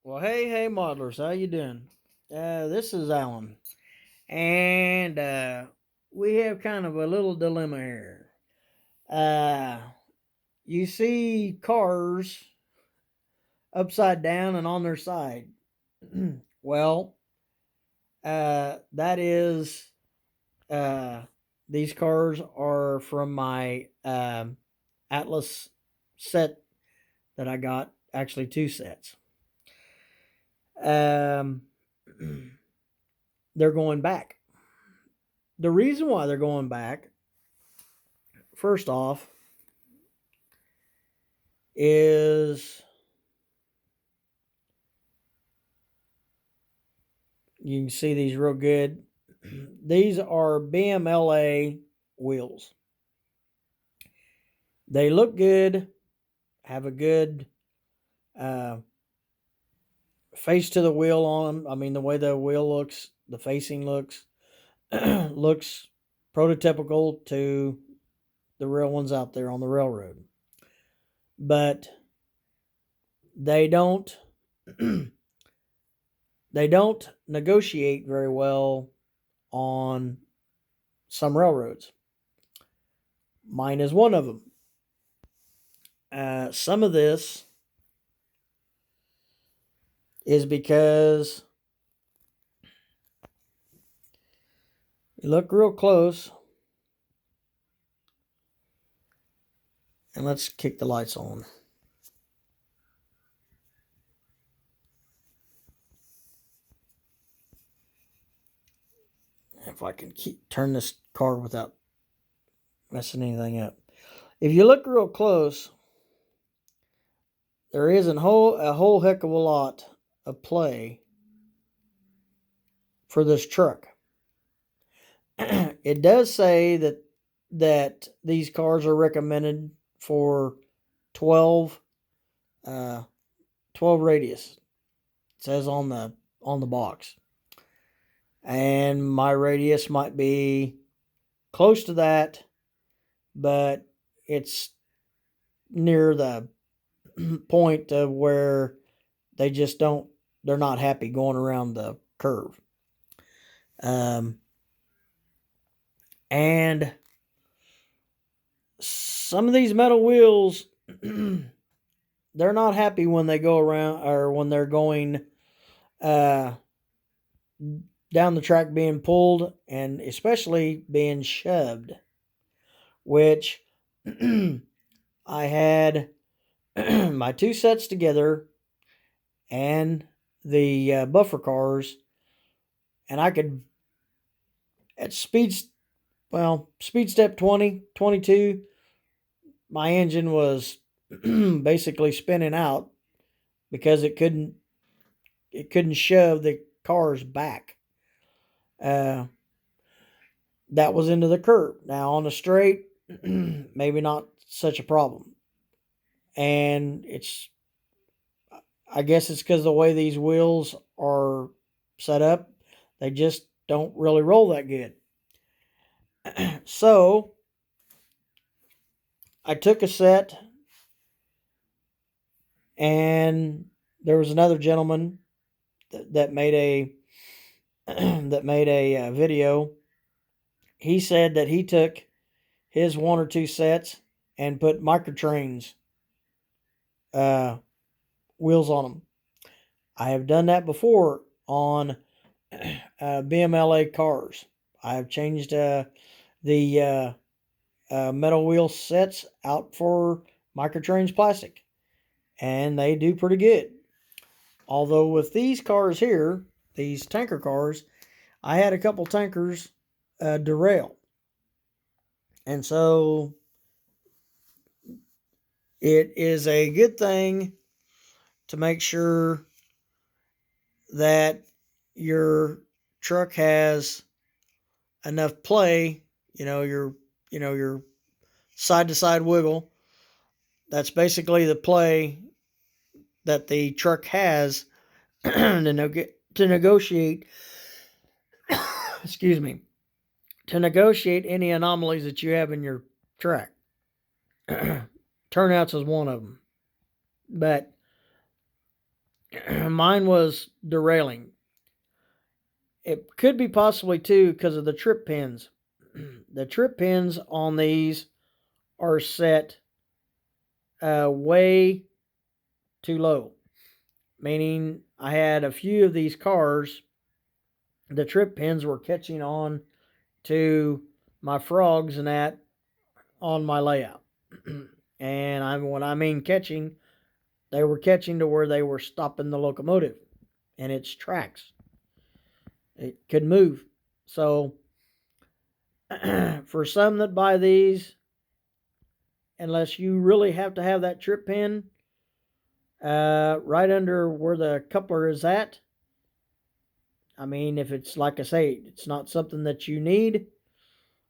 Well, hey, modelers, how you doing? This is Alan, and we have kind of a little dilemma here. Uh, you see cars upside down and on their side. Well, that is uh, these cars are from my Atlas set that I got. Actually, two sets. Um, they're going back. The reason why they're going back, first off, is you can see these real good. These are BMLA wheels. They look good, have a good uh, face to the wheel on them. I mean, the way the wheel looks, the facing looks, looks prototypical to the real ones out there on the railroad. But they don't they don't negotiate very well on some railroads. Mine is one of them. Some of this is because you look real close, and let's kick the lights on. If I can turn this car without messing anything up. If you look real close, there isn't a whole heck of a lot of play for this truck. It does say that these cars are recommended for 12 uh, 12 radius. It says on the box. And my radius might be close to that, but it's near the point of where they're not happy going around the curve. And some of these metal wheels, they're not happy when they go around or when they're going uh, down the track being pulled and especially being shoved, which I had my two sets together and the buffer cars, and I could at speed step 20, 22, my engine was basically spinning out because it couldn't shove the cars back. Uh, that was into the curb. Now on the straight, maybe not such a problem. And I guess it's because the way these wheels are set up, they just don't really roll that good. So I took a set, and there was another gentleman that made a that made a video. He said that he took his one or two sets and put microtrains uh, wheels on them. I have done that before on BMLA cars. I have changed the metal wheel sets out for microtrains plastic, and they do pretty good. Although with these cars here, these tanker cars, I had a couple tankers derail, and so it is a good thing to make sure that your truck has enough play, your side to side wiggle. That's basically the play that the truck has to negotiate excuse me, to negotiate any anomalies that you have in your track. Turnouts is one of them. But mine was derailing. It could be possibly too because of the trip pins. The trip pins on these are set way too low, meaning I had a few of these cars, the trip pins were catching on to my frogs and that on my layout. And when I mean catching, they were catching to where they were stopping the locomotive and its tracks. It could move. So for some that buy these, unless you really have to have that trip pin right under where the coupler is at, I mean, if it's like I say, it's not something that you need,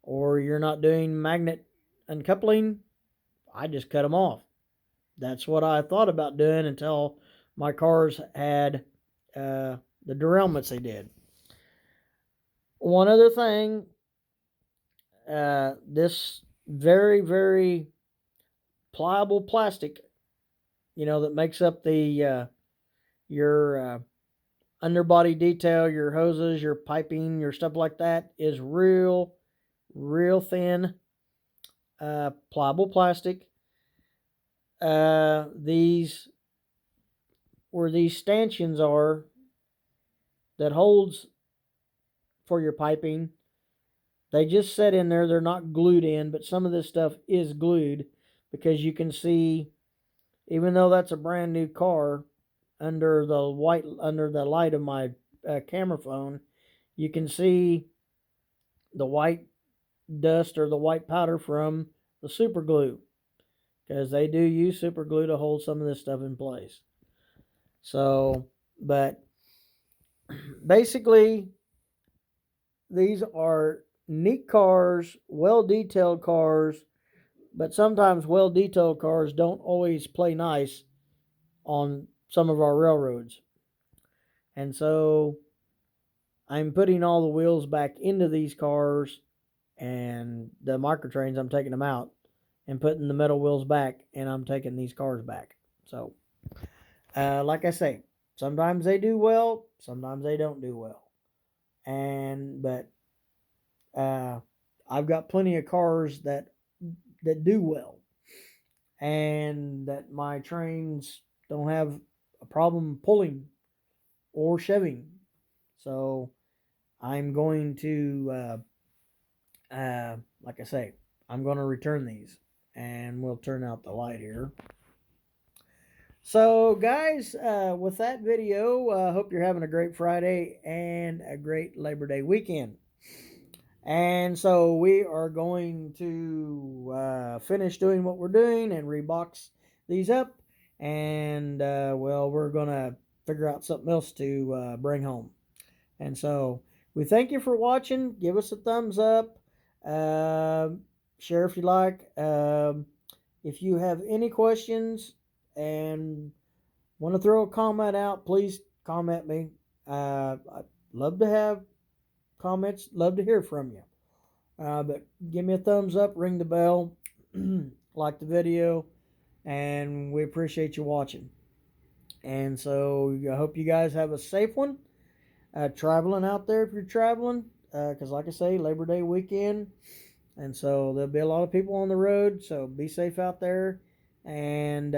or you're not doing magnet uncoupling, I just cut them off. That's what I thought about doing until my cars had the derailments they did. One other thing, this very, very pliable plastic, that makes up your underbody detail, your hoses, your piping, your stuff like that, is real, real thin, pliable plastic. These where these stanchions are that holds for your piping, they just set in there. They're not glued in, but some of this stuff is glued because you can see, even though that's a brand new car, under the light of my camera phone, you can see the white dust or the white powder from the super glue, because they do use super glue to hold some of this stuff in place. So, but basically, these are neat cars, well detailed cars, but sometimes well detailed cars don't always play nice on some of our railroads. And so I'm putting all the wheels back into these cars, and the microtrains, I'm taking them out and putting the metal wheels back, and I'm taking these cars back. So, like I say, sometimes they do well, sometimes they don't do well. But I've got plenty of cars that do well, and that my trains don't have a problem pulling or shoving. So I'm going to, like I say, I'm going to return these, and we'll turn out the light here. So, guys, with that video, hope you're having a great Friday and a great Labor Day weekend. And so we are going to finish doing what we're doing and rebox these up. And, we're going to figure out something else to bring home. And so we thank you for watching. Give us a thumbs up. Share if you like. If you have any questions and want to throw a comment out, please comment me. I'd love to have comments. Love to hear from you. But give me a thumbs up, ring the bell, like the video, and we appreciate you watching. And so I hope you guys have a safe one. Traveling out there if you're traveling, because like I say, Labor Day weekend, and so there'll be a lot of people on the road, so be safe out there. And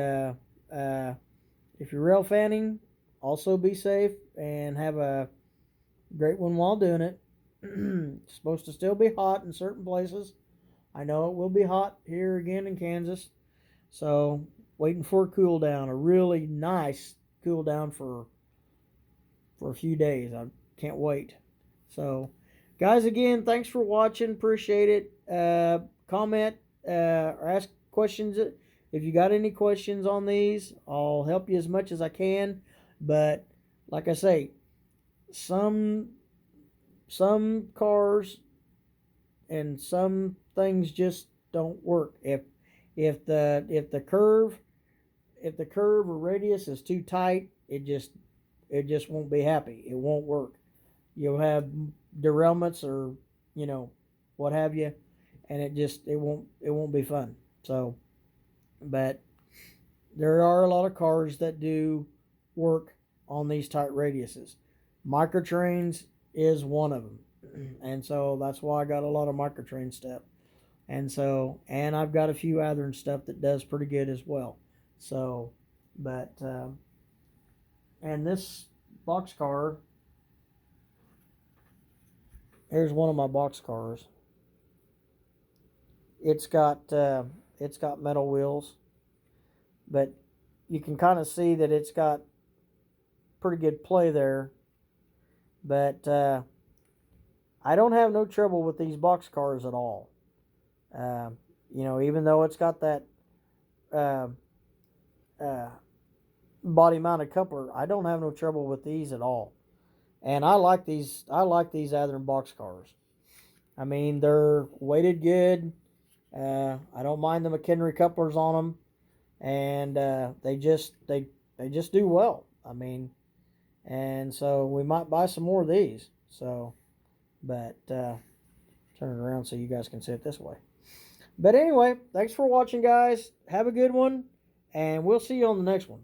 if you're rail fanning, also be safe and have a great one while doing it. It's supposed to still be hot in certain places. I know it will be hot here again in Kansas, so waiting for a cool down, a really nice cool down for a few days. I can't wait. So, guys, again, thanks for watching. Appreciate it. Comment or ask questions. If you got any questions on these, I'll help you as much as I can. But like I say, some cars and some things just don't work. If the curve or radius is too tight, it just won't be happy. It won't work. You'll have derailments or what have you, and it won't be fun. So, but there are a lot of cars that do work on these tight radiuses. Microtrains is one of them. And so that's why I got a lot of microtrain stuff. And I've got a few Athearn stuff that does pretty good as well. So, but, and this boxcar, here's one of my boxcars. It's got metal wheels, but you can kind of see that it's got pretty good play there. But I don't have no trouble with these boxcars at all. Even though it's got that body mounted coupler, I don't have no trouble with these at all. And I like these Athearn boxcars. I mean, they're weighted good. I don't mind the McHenry couplers on them, and they just do well. I mean, and so we might buy some more of these. So, but turn it around so you guys can see it this way. But anyway, thanks for watching, guys. Have a good one, and we'll see you on the next one.